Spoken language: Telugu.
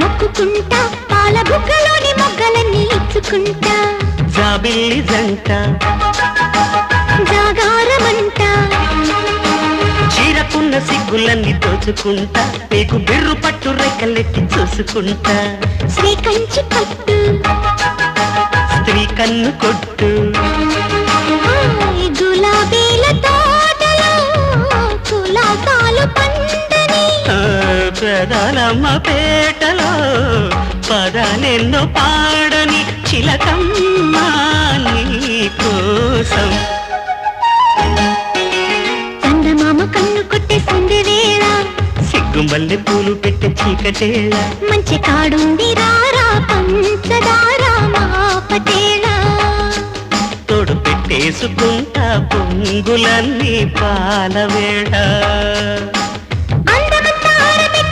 మొక్కుకుంటా పాల బుగ్గలోని మొగ్గలన్నీ ఇచ్చుకుంటా జాబిల్లి జంట జాగారమంట చీరకున్న సిగ్గులన్నీ దోచుకుంటా నీకు బిర్రు పట్టు రెక్కలెట్టి చూసుకుంటా శ్రీ కంచి పట్టు స్త్రీ కన్ను కొట్టు గులాబీల తోటలో కులాసాలు పండని పెదాలమ్మ పేటలో పదాలెన్నో పాడని చిలకమ్మ నీ కోసం చందమామ కన్ను కొట్టేసింది వేళ సిగ్గుమల్లె పూలు పెట్టే చీకటేళ మంచి కాడుంది రారా పంచదార మా పటేళ తోడు పెట్టేసుకుంటా పొంగులన్నీ పాలవేళ